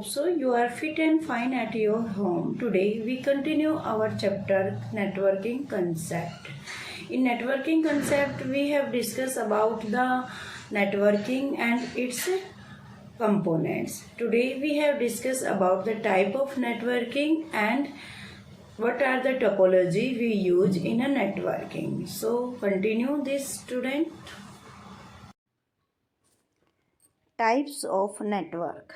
hope so you are fit and fine at your home. Today we continue our chapter networking concept. In networking concept we have discussed about the networking and its components. Today we have discussed about the type of networking and what are the topology we use in a networking. So continue this, student. Types of network.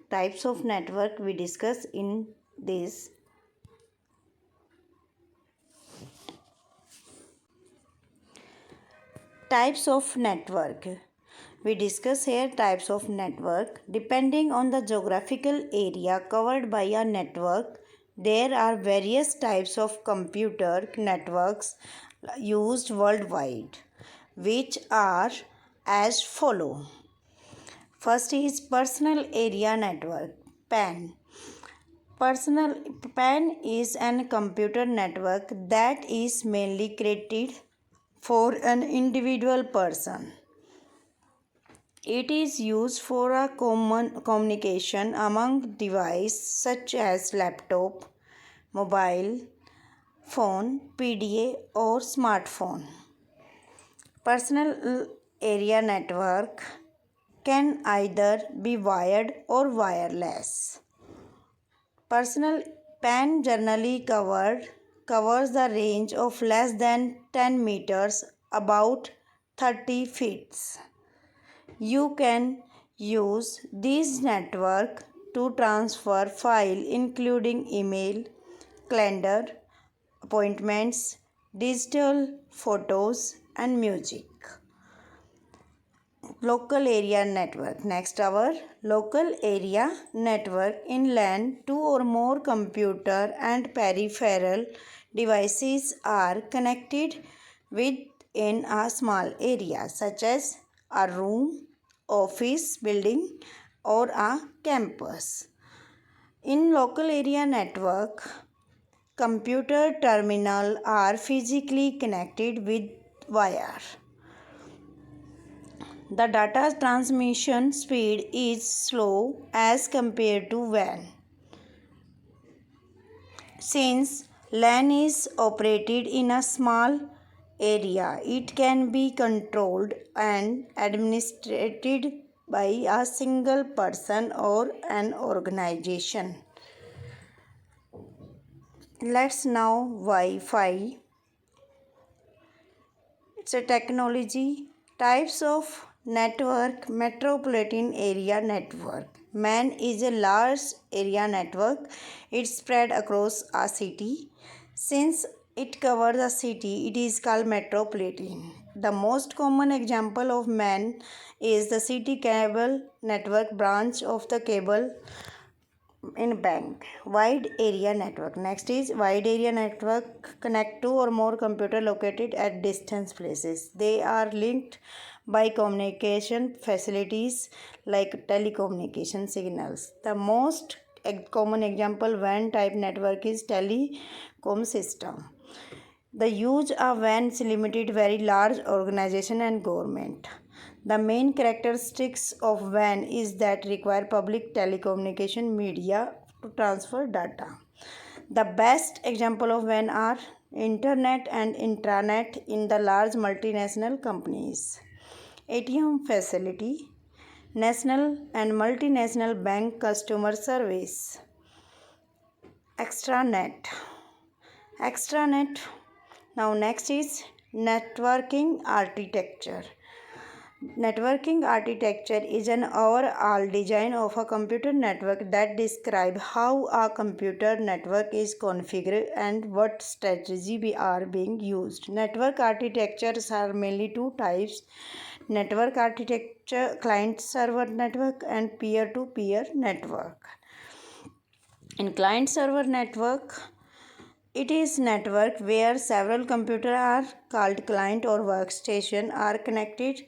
Types of network we discuss in this. Types of network. We discuss here types of network. Depending on the geographical area covered by a network, there are various types of computer networks used worldwide, which are as follow. First is Personal Area Network, PAN. PAN is an computer network that is mainly created for an individual person. It is used for a common communication among devices such as laptop, mobile phone, PDA or smartphone. Personal area network can either be wired or wireless. Personal PAN generally covers the range of less than 10 meters, about 30 feet. You can use this network to transfer files including email, calendar, appointments, digital photos and music. Local area network. Next, our local area network. In LAN, two or more computer and peripheral devices are connected within a small area, such as a room, office building, or a campus. In local area network, computer terminals are physically connected with wire. The data transmission speed is slow as compared to WAN. Since LAN is operated in a small area, it can be controlled and administered by a single person or an organization. Let's now Wi-Fi. It's a technology. Types of network. Metropolitan area network. MAN is a large area network. It's spread across a city. Since it covers a city, it is called metropolitan. The most common example of MAN is the city cable network branch of the cable in bank. Wide area network. Next is wide area network connect two or more computer located at distant places. They are linked by communication facilities like telecommunication signals. The most common example WAN type network is telecom system. The use of WAN is limited very large organization and government. The main characteristics of WAN is that require public telecommunication media to transfer data. The best example of WAN are internet and intranet in the large multinational companies. ATM facility, national and multinational bank customer service. Extranet. Now next is networking architecture. Networking architecture is an overall design of a computer network that describes how a computer network is configured and what strategies are being used. Network architectures are mainly two types: network architecture, client-server network, and peer-to-peer network. In client-server network, it is network where several computers are called client or workstation are connected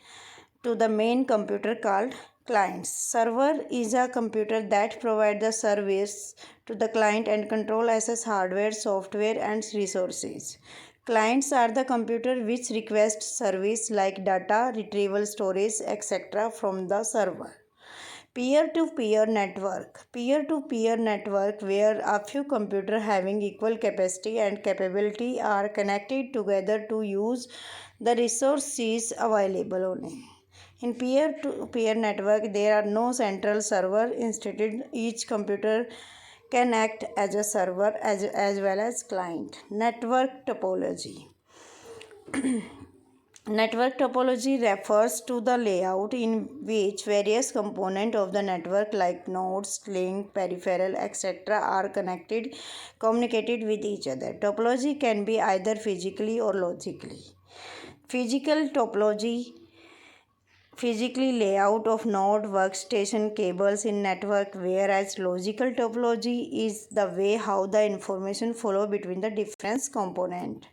to the main computer called client. Server is a computer that provides the service to the client and control access hardware, software and resources. Clients are the computer which request service like data retrieval, storage, etc. from the server. Peer-to-peer network. Peer-to-peer network where a few computers having equal capacity and capability are connected together to use the resources available only. In peer-to-peer network, there are no central server. Instead, each computer can act as a server as well as client. Network topology. Network topology refers to the layout in which various components of the network like nodes, link, peripheral, etc. are communicated with each other. Topology can be either physically or logically. Physical topology, physically layout of node workstation cables in network, whereas logical topology is the way how the information flow between the different components.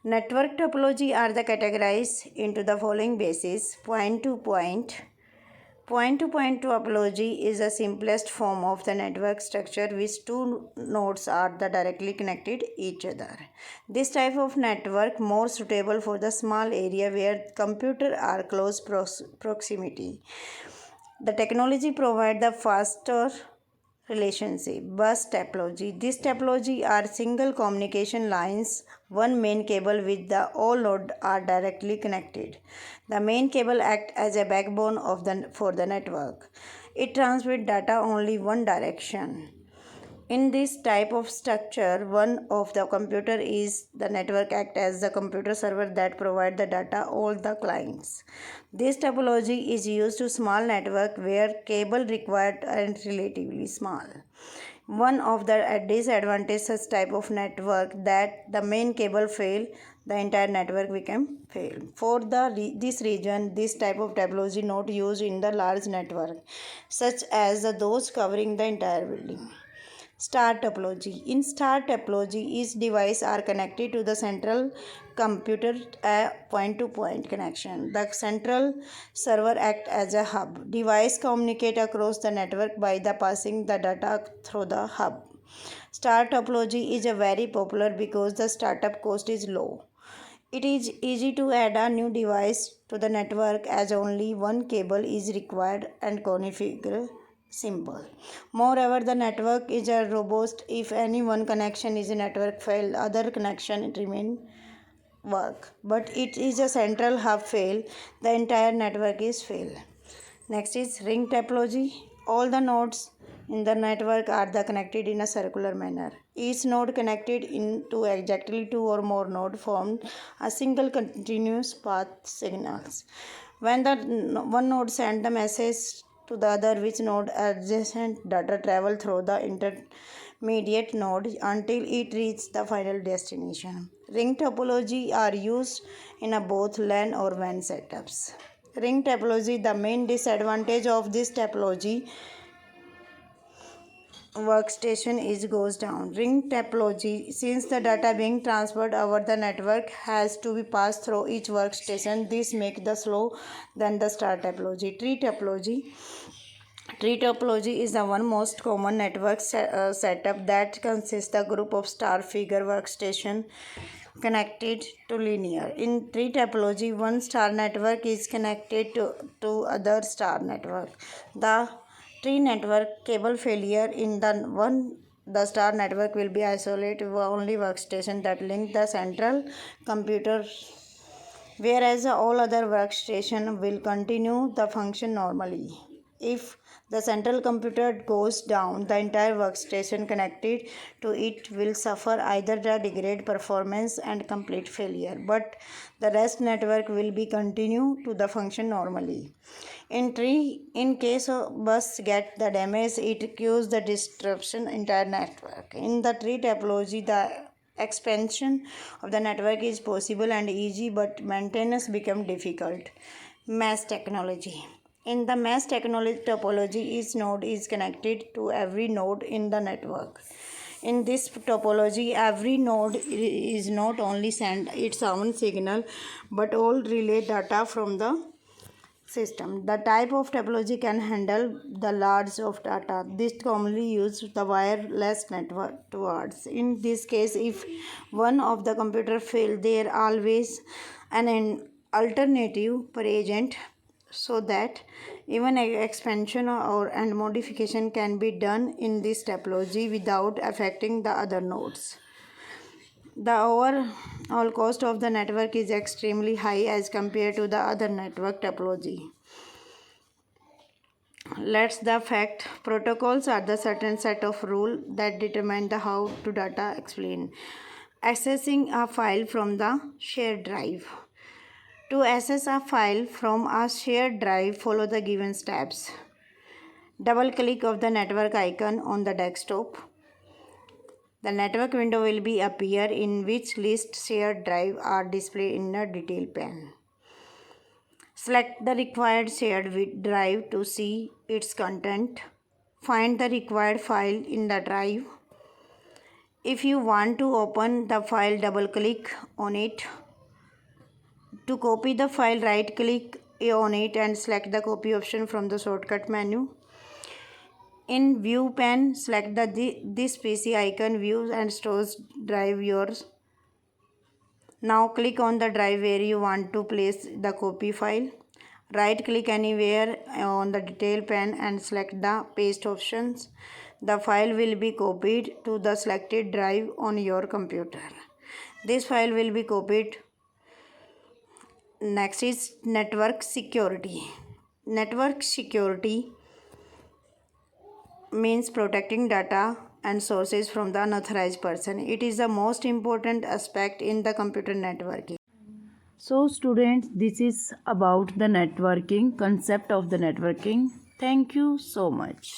Network topology are the categorized into the following basis. Point-to-point. Point-to-point topology is the simplest form of the network structure which two nodes are directly connected each other. This type of network more suitable for the small area where computers are close proximity. The technology provides the faster relationship. Bus topology. This topology are single communication lines. One main cable with the all nodes are directly connected. The main cable acts as a backbone for the network. It transmits data only one direction. In this type of structure, one of the computer is the network act as the computer server that provide the data all the clients. This topology is used to small network where cable required and relatively small. One of the disadvantages such type of network that the main cable fail, the entire network become fail. For this reason, this type of topology not used in the large network, such as those covering the entire building. Star topology. In star topology, each device are connected to the central computer point-to-point connection. The central server act as a hub. Device communicate across the network by passing the data through the hub. Star topology is a very popular because the startup cost is low. It is easy to add a new device to the network as only one cable is required and configure simple. Moreover, the network is a robust. If any one connection is a network fail, other connection remain work. But it is a central hub fail, the entire network is fail. Next is ring topology. All the nodes in the network are connected in a circular manner. Each node connected into exactly two or more nodes form a single continuous path signals. When the one node sends the message to the other, which node adjacent data travel through the intermediate node until it reaches the final destination. Ring topology are used in both LAN or WAN setups. Ring topology, the main disadvantage of this topology workstation is goes down. Ring topology, since the data being transferred over the network has to be passed through each workstation, this makes the slow than the star topology. Tree topology. Tree topology is the one most common network setup that consists a group of star figure workstation connected to linear. In tree topology, one star network is connected to other star network. The tree network cable failure in the star network will be isolated only workstation that link the central computer, whereas all other workstation will continue the function normally. If the central computer goes down, the entire workstation connected to it will suffer either the degraded performance and complete failure, but the rest network will be continue to the function normally. In case of bus get the damage, it causes the disruption entire network. In the tree topology, the expansion of the network is possible and easy, but maintenance become difficult. Mesh technology. In the mesh technology topology, each node is connected to every node in the network. In this topology, every node is not only send its own signal, but all relay data from the system. The type of topology can handle the large of data. This commonly used the wireless network towards. In this case, if one of the computer fail, there always an alternative present so that even expansion or and modification can be done in this topology without affecting the other nodes. The overall cost of the network is extremely high as compared to the other network topology. Let's the fact protocols are the certain set of rules that determine the how to data explain. Accessing a file from the shared drive. To access a file from a shared drive, follow the given steps. Double click of the network icon on the desktop. The network window will be appear in which list shared drive are displayed in the detail pane. Select the required shared drive to see its content. Find the required file in the drive. If you want to open the file, double click on it. To copy the file, right click on it and select the copy option from the shortcut menu. In view pane, select this PC icon, view and stores drive yours. Now click on the drive where you want to place the copy file. Right click anywhere on the detail pane and select the paste options. The file will be copied to the selected drive on your computer. This file will be copied. Next is network security. Network security means protecting data and sources from the unauthorized person. It is the most important aspect in the computer networking. So students, this is about the networking, concept of the networking. Thank you so much.